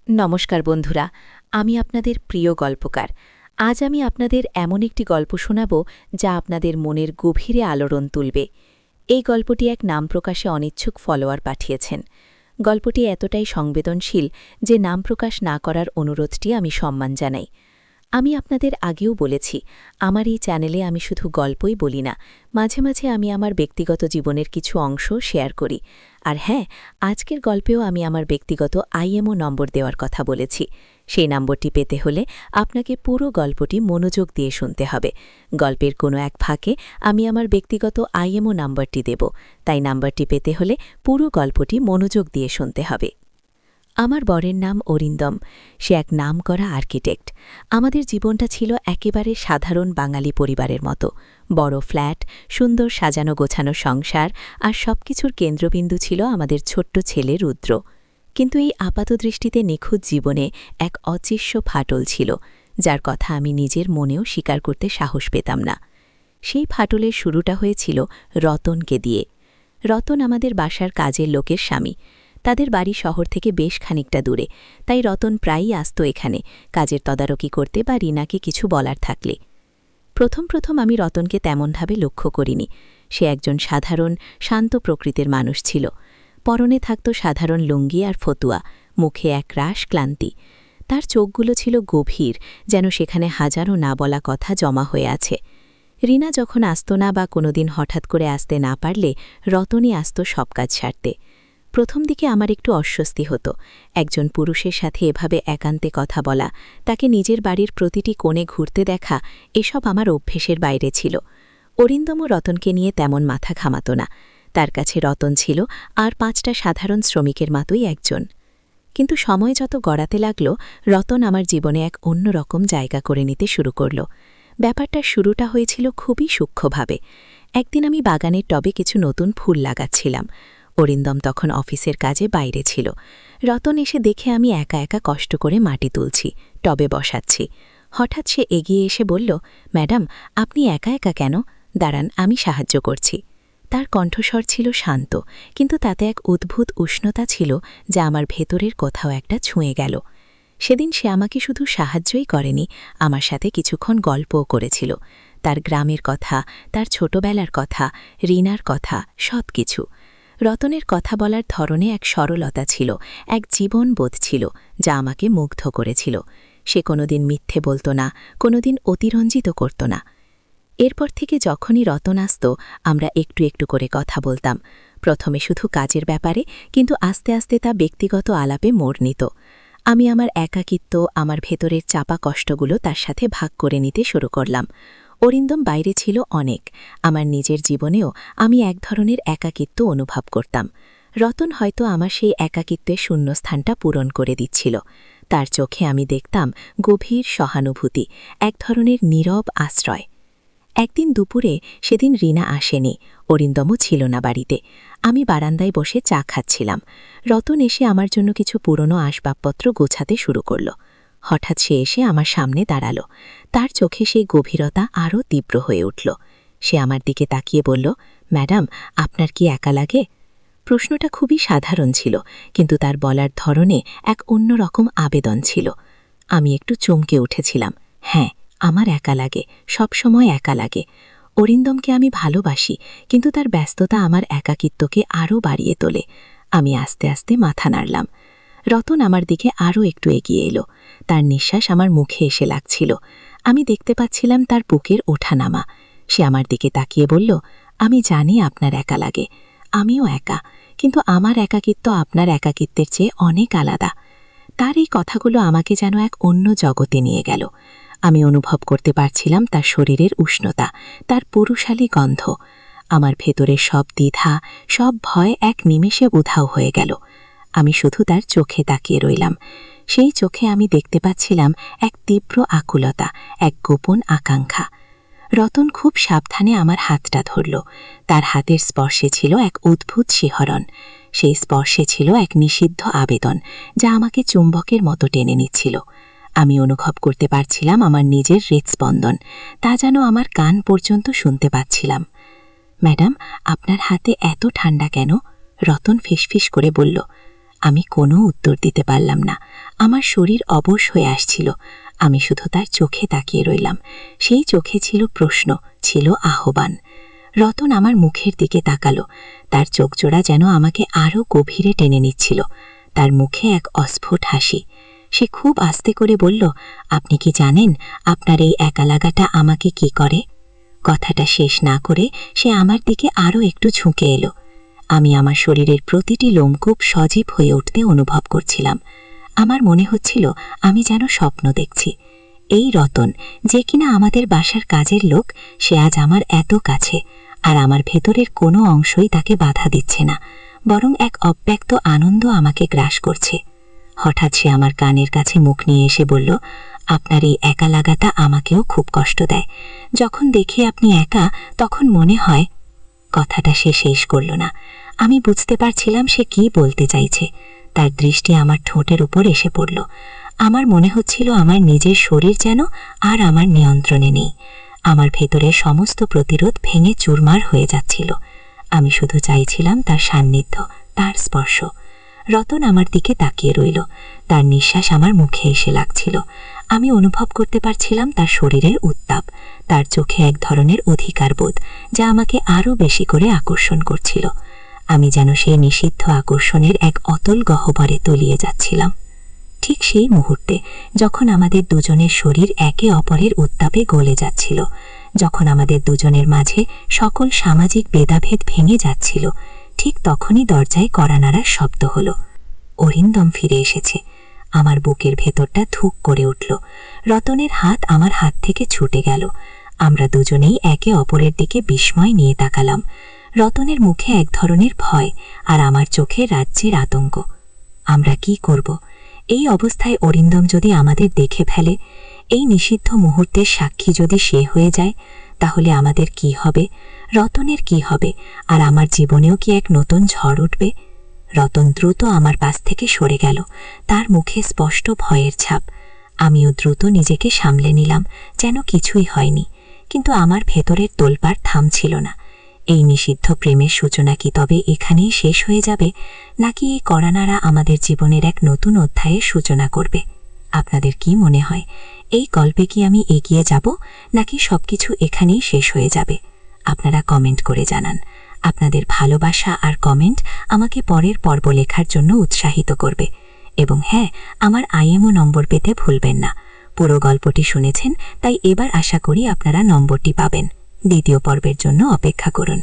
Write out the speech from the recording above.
নমস্কার বন্ধুরা, আমি আপনাদের প্রিয় গল্পকার। আজ আমি আপনাদের এমন একটি গল্প শোনাব যা আপনাদের মনের গভীরে আলোড়ন তুলবে। এই গল্পটি এক নাম প্রকাশে অনিচ্ছুক ফলোয়ার পাঠিয়েছেন। গল্পটি এতটাই সংবেদনশীল যে নাম প্রকাশ না করার অনুরোধটি আমি সম্মান জানাই। আমি আপনাদের আগেও বলেছি, আমার এই চ্যানেলে আমি শুধু গল্পই বলি না, মাঝে মাঝে আমি আমার ব্যক্তিগত জীবনের কিছু অংশ শেয়ার করি। আর হ্যাঁ, আজকের গল্পেও আমি আমার ব্যক্তিগত আইএমও নম্বর দেওয়ার কথা বলেছি। সেই নম্বরটি পেতে হলে আপনাকে পুরো গল্পটি মনোযোগ দিয়ে শুনতে হবে। গল্পের কোনো এক ফাঁকে আমি আমার ব্যক্তিগত আইএমও নম্বরটি দেব, তাই নম্বরটি পেতে হলে পুরো গল্পটি মনোযোগ দিয়ে শুনতে হবে। আমার বরের নাম অরিন্দম। সে এক নামকরা আর্কিটেক্ট। আমাদের জীবনটা ছিল একেবারে সাধারণ বাঙালি পরিবারের মতো। বড় ফ্ল্যাট, সুন্দর সাজানো গোছানো সংসার, আর সবকিছুর কেন্দ্রবিন্দু ছিল আমাদের ছোট্ট ছেলে রুদ্র। কিন্তু এই আপাতদৃষ্টিতে নিখুঁত জীবনে এক অদৃশ্য ফাটল ছিল, যার কথা আমি নিজের মনেও স্বীকার করতে সাহস পেতাম না। সেই ফাটলের শুরুটা হয়েছিল রতনকে দিয়ে। রতন আমাদের বাসার কাজের লোকের স্বামী। তাদের বাড়ি শহর থেকে বেশ খানিকটা দূরে, তাই রতন প্রায়ই আসত এখানে কাজের তদারকি করতে বা রিনাকে কিছু বলার থাকলে। প্রথম প্রথম আমি রতনকে তেমনভাবে লক্ষ্য করিনি। সে একজন সাধারণ, শান্ত প্রকৃতির মানুষ ছিল। পরনে থাকত সাধারণ লুঙ্গি আর ফতুয়া, মুখে এক রাশ ক্লান্তি। তার চোখগুলো ছিল গভীর, যেন সেখানে হাজারো না বলা কথা জমা হয়ে আছে। রিনা যখন আসত না বা কোনোদিন হঠাৎ করে আসতে না পারলে রতনই আসত সব কাজ সারতে। প্রথম দিকে আমার একটু অস্বস্তি হতো। একজন পুরুষের সাথে এভাবে একান্তে কথা বলা, তাকে নিজের বাড়ির প্রতিটি কোণে ঘুরতে দেখা, এসব আমার অভ্যেসের বাইরে ছিল। অরিন্দমও রতনকে নিয়ে তেমন মাথা ঘামাত না। তার কাছে রতন ছিল আর 5টা সাধারণ শ্রমিকের মতোই একজন। কিন্তু সময় যত গড়াতে লাগল, রতন আমার জীবনে এক অন্যরকম জায়গা করে নিতে শুরু করল। ব্যাপারটার শুরুটা হয়েছিল খুবই সূক্ষ্মভাবে। একদিন আমি বাগানের টবে কিছু নতুন ফুল লাগাচ্ছিলাম। অরিন্দম তখন অফিসের কাজে বাইরে ছিল। রতন এসে দেখে আমি একা একা কষ্ট করে মাটি তুলছি, টবে বসাচ্ছি। হঠাৎ সে এগিয়ে এসে বলল, ম্যাডাম, আপনি একা একা কেন? দাঁড়ান, আমি সাহায্য করছি। তার কণ্ঠস্বর ছিল শান্ত, কিন্তু তাতে এক অদ্ভুত উষ্ণতা ছিল যা আমার ভেতরের কোথাও একটা ছুঁয়ে গেল। সেদিন সে আমাকে শুধু সাহায্যই করেনি, আমার সাথে কিছুক্ষণ গল্পও করেছিল। তার গ্রামের কথা, তার ছোটবেলার কথা, রিনার কথা, সব কিছু। রতনের কথা বলার ধরনে এক সরলতা ছিল, এক জীবনবোধ ছিল যা আমাকে মুগ্ধ করেছিল। সে কোনোদিন মিথ্যে বলত না, কোনোদিন অতিরঞ্জিত করত না। এরপর থেকে যখনই রতন আসত, আমরা একটু একটু করে কথা বলতাম। প্রথমে শুধু কাজের ব্যাপারে, কিন্তু আস্তে আস্তে তা ব্যক্তিগত আলাপে মোড় নিত। আমি আমার একাকিত্ব, আমার ভেতরের চাপা কষ্টগুলো তার সাথে ভাগ করে নিতে শুরু করলাম। অরিন্দম বাইরে ছিল অনেক। আমার নিজের জীবনেও আমি এক ধরনের একাকিত্ব অনুভব করতাম। রতন হয়তো আমার সেই একাকিত্বের শূন্যস্থানটা পূরণ করে দিচ্ছিল। তার চোখে আমি দেখতাম গভীর সহানুভূতি, এক ধরনের নীরব আশ্রয়। একদিন দুপুরে, সেদিন রিনা আসেনি, অরিন্দমও ছিল না বাড়িতে। আমি বারান্দায় বসে চা খাচ্ছিলাম। রতন এসে আমার জন্য কিছু পুরনো আসবাবপত্র গোছাতে শুরু করল। হঠাৎ সে এসে আমার সামনে দাঁড়াল। তার চোখে সেই গভীরতা আরও তীব্র হয়ে উঠল। সে আমার দিকে তাকিয়ে বলল, ম্যাডাম, আপনার কি একা লাগে? প্রশ্নটা খুবই সাধারণ ছিল, কিন্তু তার বলার ধরনে এক অন্যরকম আবেদন ছিল। আমি একটু চমকে উঠেছিলাম। হ্যাঁ, আমার একা লাগে, সবসময় একা লাগে। অরিন্দমকে আমি ভালোবাসি, কিন্তু তার ব্যস্ততা আমার একাকিত্বকে আরও বাড়িয়ে তোলে। আমি আস্তে আস্তে মাথা নাড়লাম। রতন আমার দিকে আরও একটু এগিয়ে এলো। তার নিঃশ্বাস আমার মুখে এসে লাগছিল। আমি দেখতে পাচ্ছিলাম তার বুকের ওঠানামা। সে আমার দিকে তাকিয়ে বলল, আমি জানি আপনার একা লাগে, আমিও একা, কিন্তু আমার একাকিত্ব আপনার একাকিত্বের চেয়ে অনেক আলাদা। তার এই কথাগুলো আমাকে যেন এক অন্য জগতে নিয়ে গেল। আমি অনুভব করতে পারছিলাম তার শরীরের উষ্ণতা, তার পুরুষালী গন্ধ। আমার ভেতরের সব দ্বিধা, সব ভয় এক নিমেষে উধাও হয়ে গেল। আমি শুধু তার চোখে তাকিয়ে রইলাম। সেই চোখে আমি দেখতে পাচ্ছিলাম এক তীব্র আকুলতা, এক গোপন আকাঙ্ক্ষা। রতন খুব সাবধানে আমার হাতটা ধরল। তার হাতের স্পর্শে ছিল এক অদ্ভুত শিহরণ। সেই স্পর্শে ছিল এক নিষিদ্ধ আবেদন, যা আমাকে চুম্বকের মতো টেনে নিচ্ছিল। আমি অনুভব করতে পারছিলাম আমার নিজের হৃৎস্পন্দন, তা যেন আমার কান পর্যন্ত শুনতে পাচ্ছিলাম। ম্যাডাম, আপনার হাতে এত ঠান্ডা কেন? রতন ফিসফিস করে বলল, আমি কোনো উত্তর দিতে পারলাম না। আমার শরীর অবশ হয়ে আসছিল। আমি শুধু তার চোখে তাকিয়ে রইলাম। সেই চোখে ছিল প্রশ্ন, ছিল আহ্বান। রতন আমার মুখের দিকে তাকালো। তার চোখজোড়া যেন আমাকে আরও গভীরে টেনে নিচ্ছিল। তার মুখে এক অস্ফুট হাসি। সে খুব আস্তে করে বলল, আপনি কি জানেন আপনার এই একা লাগাটা আমাকে কি করে? কথাটা শেষ না করে সে আমার দিকে আরও একটু ঝুঁকে এলো। আমি আমার শরীরের প্রতিটি লোমকূপ সজীব হয়ে উঠতে অনুভব করছিলাম। আমার মনে হচ্ছিল আমি যেন স্বপ্ন দেখছি। এই রতন, যে কিনা আমাদের বাসার কাজের লোক, সে আজ আমার এত কাছে, আর আমার ভেতরের কোনো অংশই তাকে বাধা দিচ্ছে না, বরং এক অব্যক্ত আনন্দ আমাকে গ্রাস করছে। হঠাৎ সে আমার কানের কাছে মুখ নিয়ে এসে বলল, আপনার এই একা লাগাটা আমাকেও খুব কষ্ট দেয়। যখন দেখি আপনি একা, তখন মনে হয়। কথাটা সে শেষ করল না। আমি বুঝতে পারছিলাম সে কি বলতে চাইছে। তার দৃষ্টি আমার ঠোঁটের উপর এসে পড়ল। আমার মনে হচ্ছিল আমার নিজের শরীর যেন আর আমার নিয়ন্ত্রণে নেই। আমার ভেতরের সমস্ত প্রতিরোধ ভেঙে চুরমার হয়ে যাচ্ছিল। আমি শুধু চাইছিলাম তার সান্নিধ্য, তার স্পর্শ। রতন আমার দিকে তাকিয়ে রইল। তার নিঃশ্বাস আমার মুখে এসে লাগছিল। আমি অনুভব করতে পারছিলাম তার শরীরের উত্তাপ, তার চোখে এক ধরনের অধিকারবোধ, যা আমাকে আরও বেশি করে আকর্ষণ করছিল। আমি যেন সেই নিষিদ্ধ আকর্ষণের এক অতল গহ্বরে তলিয়ে যাচ্ছিলাম। ঠিক সেই মুহূর্তে, যখন আমাদের দুজনের শরীর একে অপরের উত্তাপে গলে যাচ্ছিল, যখন আমাদের দুজনের মাঝে সকল সামাজিক ভেদাভেদ ভেঙে যাচ্ছিল, ঠিক তখনই দরজায় কড়া নাড়ার শব্দ হলো। অরিন্দম ফিরে এসেছে। আমার বুকের ভেতরটা ধুক করে উঠল। রতনের হাত আমার হাত থেকে ছুটে গেল। আমরা দুজনেই একে অপরের দিকে বিস্ময় নিয়ে তাকালাম। রতনের মুখে এক ধরনের ভয়, আর আমার চোখে রাজ্যের আতঙ্ক। আমরা কি করব? এই অবস্থায় অরিন্দম যদি আমাদের দেখে ফেলে, এই নিষিদ্ধ মুহূর্তের সাক্ষী যদি সে হয়ে যায়, তাহলে আমাদের কি হবে? রতনের কি হবে? আর আমার জীবনেও কি এক নতুন ঝড় উঠবে? রতন দ্রুত আমার পাশ থেকে সরে গেল। তার মুখে স্পষ্ট ভয়ের ছাপ। আমিও দ্রুত নিজেকে সামলে নিলাম, যেন কিছুই হয়নি। কিন্তু আমার ভেতরের তোলপাড় থামছিল না। এই নিষিদ্ধ প্রেমের সূচনা কি তবে এখানেই শেষ হয়ে যাবে, নাকি এই কড়ানাড়া আমাদের জীবনের এক নতুন অধ্যায়ের সূচনা করবে? আপনাদের কি মনে হয়, এই গল্পে কি আমি এগিয়ে যাব, নাকি সবকিছু এখানেই শেষ হয়ে যাবে? আপনারা কমেন্ট করে জানান। আপনাদের ভালোবাসা আর কমেন্ট আমাকে পরের পর্ব লেখার জন্য উৎসাহিত করবে। এবং হ্যাঁ, আমার IMO নম্বর পেতে ভুলবেন না। পুরো গল্পটি শুনেছেন, তাই এবার আশা করি আপনারা নম্বরটি পাবেন। দ্বিতীয় পর্বের জন্য অপেক্ষা করুন।